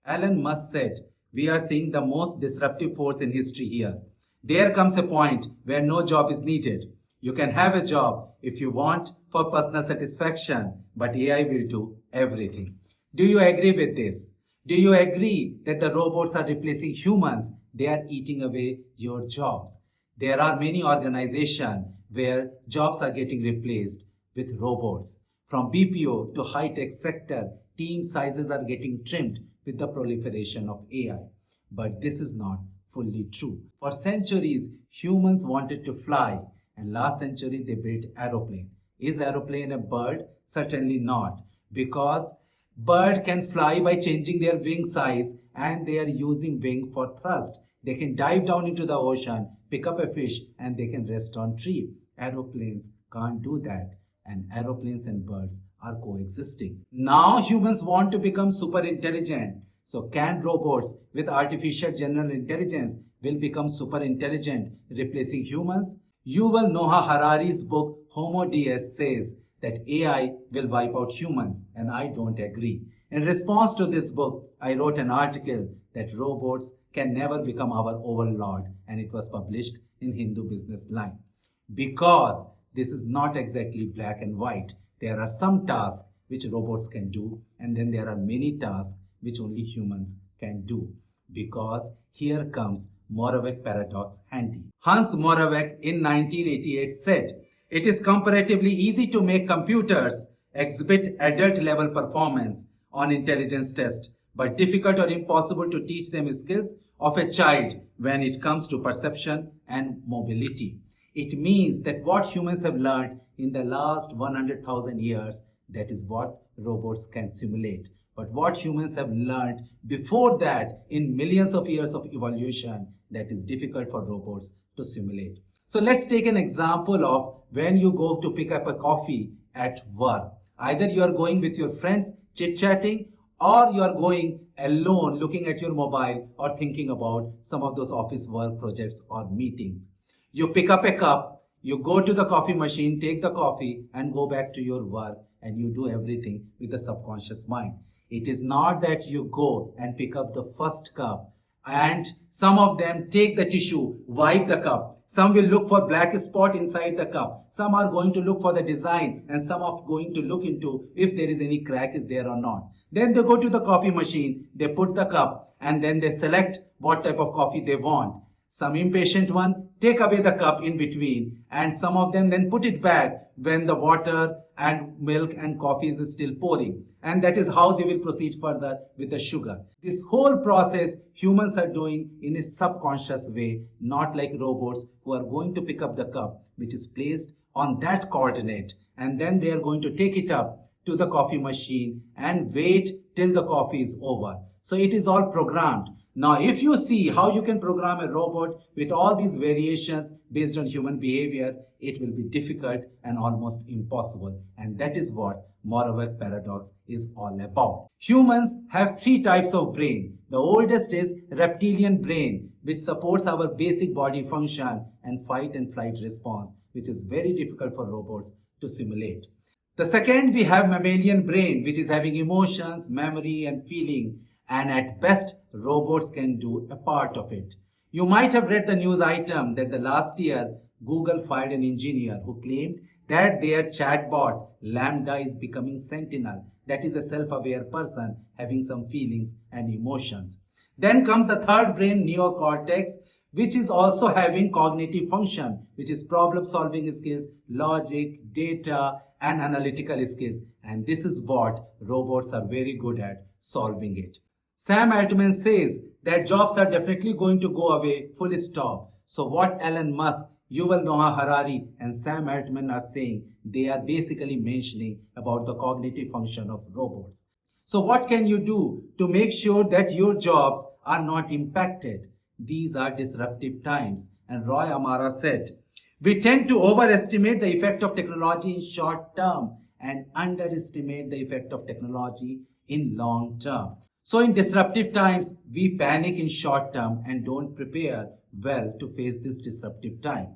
Elon Musk said, "We are seeing the most disruptive force in history here. There comes a point where no job is needed. You can have a job if you want for personal satisfaction, but AI will do everything." Do you agree with this? Do you agree that the robots are replacing humans? They are eating away your jobs. There are many organizations where jobs are getting replaced with robots. From BPO to high-tech sector, team sizes are getting trimmed with the proliferation of AI. But this is not fully true. For centuries, humans wanted to fly, and last century they built aeroplane. Is aeroplane a bird? Certainly not, because bird can fly by changing their wing size and they are using wing for thrust. They can dive down into the ocean, pick up a fish, and they can rest on tree. Aeroplanes can't do that, and aeroplanes and birds are coexisting. Now humans want to become super intelligent. So can robots with artificial general intelligence will become super intelligent, replacing humans? Yuval Noah Harari's book Homo Deus says that AI will wipe out humans, and I don't agree. In response to this book, I wrote an article that robots can never become our overlord, and it was published in Hindu Business Line. Because this is not exactly black and white. There are some tasks which robots can do, and then there are many tasks which only humans can do. Because here comes Moravec Paradox handy. Hans Moravec in 1988 said, "It is comparatively easy to make computers exhibit adult level performance on intelligence tests, but difficult or impossible to teach them skills of a child when it comes to perception and mobility." It means that what humans have learned in the last 100,000 years, that is what robots can simulate. But what humans have learned before that in millions of years of evolution, that is difficult for robots to simulate. So let's take an example of when you go to pick up a coffee at work. Either you are going with your friends chit-chatting, or you are going alone looking at your mobile or thinking about some of those office work projects or meetings. You pick up a cup, you go to the coffee machine, take the coffee and go back to your work, and you do everything with the subconscious mind. It is not that you go and pick up the first cup and some of them take the tissue, wipe the cup. Some will look for black spot inside the cup. Some are going to look for the design, and some are going to look into if there is any crack is there or not. Then they go to the coffee machine, they put the cup, and then they select what type of coffee they want. Some impatient one take away the cup in between, and some of them then put it back when the water and milk and coffee is still pouring. And that is how they will proceed further with the sugar. This whole process humans are doing in a subconscious way, not like robots who are going to pick up the cup which is placed on that coordinate, and then they are going to take it up to the coffee machine and wait till the coffee is over. So it is all programmed. Now, if you see how you can program a robot with all these variations based on human behavior, it will be difficult and almost impossible. And that is what Moravec Paradox is all about. Humans have three types of brain. The oldest is reptilian brain, which supports our basic body function and fight and flight response, which is very difficult for robots to simulate. The second, we have mammalian brain, which is having emotions, memory and feeling, and at best robots can do a part of it. You might have read the news item that the last year Google fired an engineer who claimed that their chatbot Lambda is becoming Sentinel, that is a self-aware person having some feelings and emotions. Then comes the third brain, neocortex, which is also having cognitive function, which is problem solving skills, logic, data and analytical skills, and this is what robots are very good at, solving it. Sam Altman says that jobs are definitely going to go away, full stop. So what Elon Musk, Yuval Noah Harari and Sam Altman are saying, they are basically mentioning about the cognitive function of robots. So what can you do to make sure that your jobs are not impacted? These are disruptive times, and Roy Amara said, "We tend to overestimate the effect of technology in short term and underestimate the effect of technology in long term." So in disruptive times, we panic in short term and don't prepare well to face this disruptive time.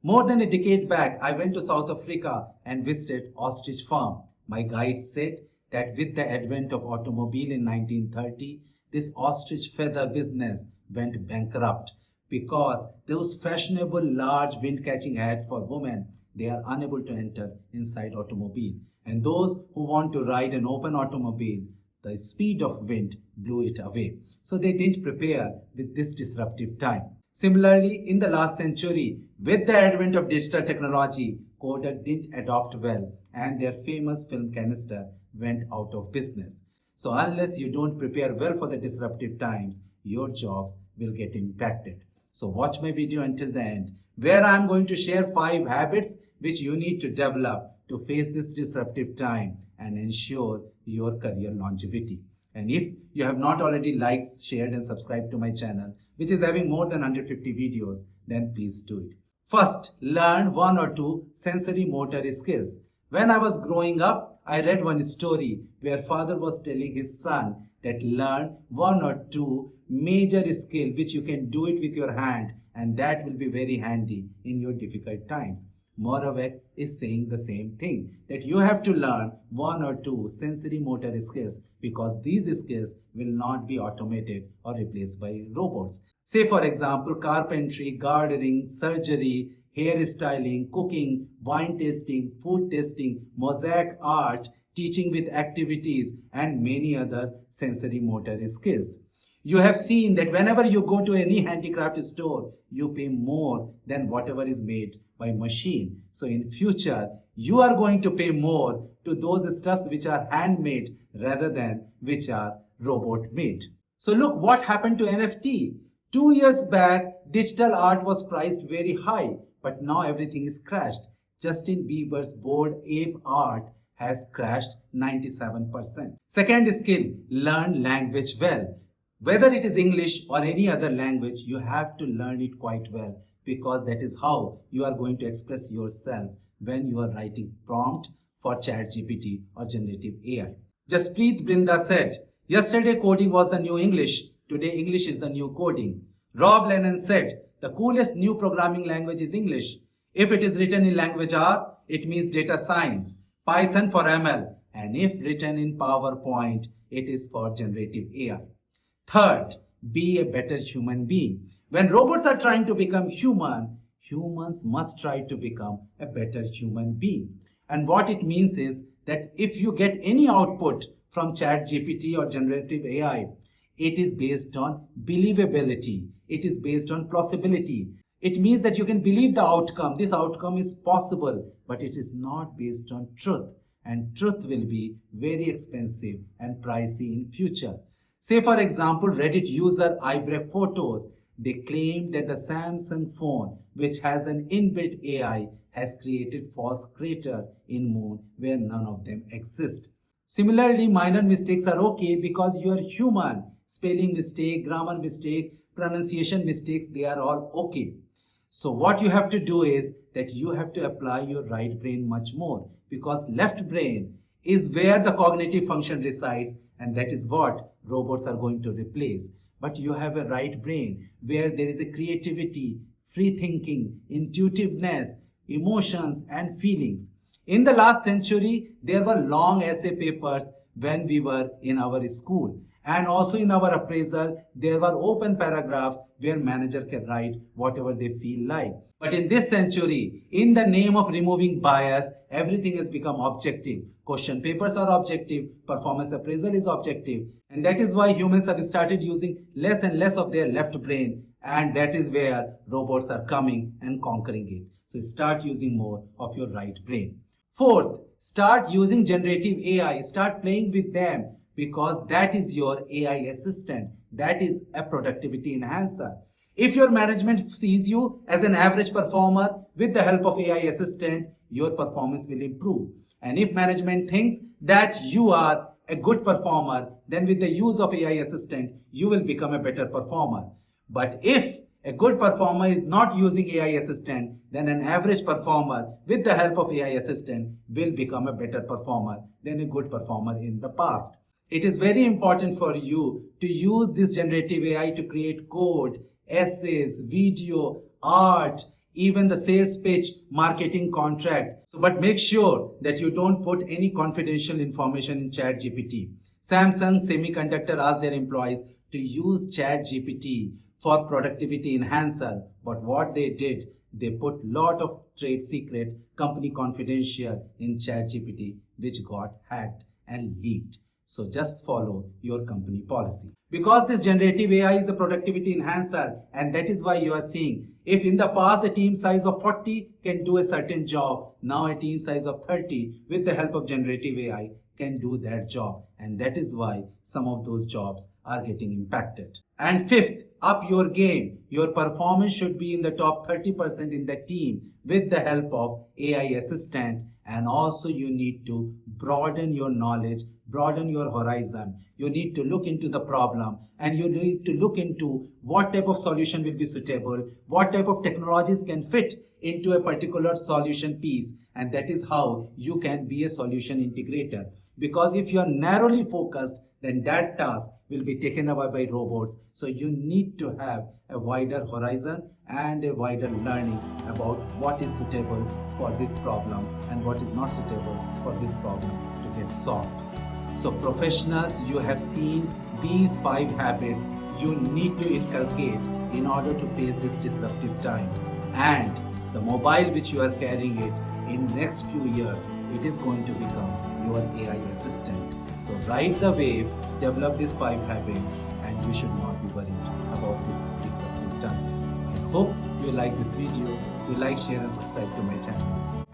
More than a decade back, I went to South Africa and visited ostrich farm. My guide said that with the advent of automobile in 1930, this ostrich feather business went bankrupt because those fashionable large wind catching hats for women, they are unable to enter inside automobile. And those who want to ride an open automobile, the speed of wind blew it away. So they didn't prepare with this disruptive time. Similarly, in the last century, with the advent of digital technology, Kodak didn't adopt well and their famous film canister went out of business. So unless you don't prepare well for the disruptive times, your jobs will get impacted. So watch my video until the end, where I'm going to share 5 habits which you need to develop to face this disruptive time and ensure your career longevity. And if you have not already liked, shared and subscribed to my channel, which is having more than 150 videos, then please do it. First, learn 1 or 2 sensory motor skills. When I was growing up, I read one story where father was telling his son that learn 1 or 2 major skill which you can do it with your hand, and that will be very handy in your difficult times. Moravec is saying the same thing, that you have to learn 1 or 2 sensory motor skills because these skills will not be automated or replaced by robots. Say for example, carpentry, gardening, surgery, hairstyling, cooking, wine tasting, food tasting, mosaic art, teaching with activities and many other sensory motor skills. You have seen that whenever you go to any handicraft store, you pay more than whatever is made by machine. So in future, you are going to pay more to those stuffs which are handmade rather than which are robot made. So look what happened to NFT. 2 years back, digital art was priced very high, but now everything is crashed. Justin Bieber's Bored Ape art has crashed 97%. Second skill, learn language well. Whether it is English or any other language, you have to learn it quite well because that is how you are going to express yourself when you are writing prompt for ChatGPT or generative AI. Jaspreet Brinda said, yesterday coding was the new English, today English is the new coding. Rob Lennon said, the coolest new programming language is English. If it is written in language R, it means data science, Python for ML, and if written in PowerPoint, it is for generative AI. Third, be a better human being. When robots are trying to become human, humans must try to become a better human being. And what it means is that if you get any output from ChatGPT or generative AI, it is based on believability. It is based on plausibility. It means that you can believe the outcome. This outcome is possible, but it is not based on truth. And truth will be very expensive and pricey in future. Say for example, Reddit user iBreak Photos. They claim that the Samsung phone, which has an inbuilt AI, has created false crater in moon where none of them exist. Similarly, minor mistakes are okay because you are human. Spelling mistake, grammar mistake, pronunciation mistakes, they are all okay. So what you have to do is that you have to apply your right brain much more because left brain is where the cognitive function resides, and that is what robots are going to replace. But you have a right brain where there is a creativity, free thinking, intuitiveness, emotions and feelings. In the last century, there were long essay papers when we were in our school. And also in our appraisal, there were open paragraphs where manager can write whatever they feel like. But in this century, in the name of removing bias, everything has become objective. Question papers are objective, performance appraisal is objective. And that is why humans have started using less and less of their left brain. And that is where robots are coming and conquering it. So start using more of your right brain. Fourth, start using generative AI. Start playing with them, because that is your AI assistant. That is a productivity enhancer. If your management sees you as an average performer, with the help of AI assistant, your performance will improve. And if management thinks that you are a good performer, then with the use of AI assistant, you will become a better performer. But if a good performer is not using AI assistant, then an average performer with the help of AI assistant will become a better performer than a good performer in the past. It is very important for you to use this generative AI to create code, essays, video, art, even the sales pitch, marketing contract. But make sure that you don't put any confidential information in ChatGPT. Samsung Semiconductor asked their employees to use ChatGPT for productivity enhancer, but what they did, they put lot of trade secret, company confidential in ChatGPT, which got hacked and leaked. So just follow your company policy. Because this generative AI is a productivity enhancer, and that is why you are seeing, if in the past the team size of 40 can do a certain job, now a team size of 30 with the help of generative AI can do that job, and that is why some of those jobs are getting impacted. And fifth, up your game. Your performance should be in the top 30% in the team with the help of AI assistant, and also you need to broaden your knowledge, broaden your horizon. You need to look into the problem, and you need to look into what type of solution will be suitable, what type of technologies can fit into a particular solution piece, and that is how you can be a solution integrator. Because if you are narrowly focused, then that task will be taken away by robots. So you need to have a wider horizon and a wider learning about what is suitable for this problem and what is not suitable for this problem to get solved. So professionals, you have seen these 5 habits you need to inculcate in order to face this disruptive time. And the mobile which you are carrying it in next few years, it is going to become your AI assistant. So ride the wave, develop these 5 habits, and you should not be worried about this disruptive time. I hope you like this video. You like, share and subscribe to my channel.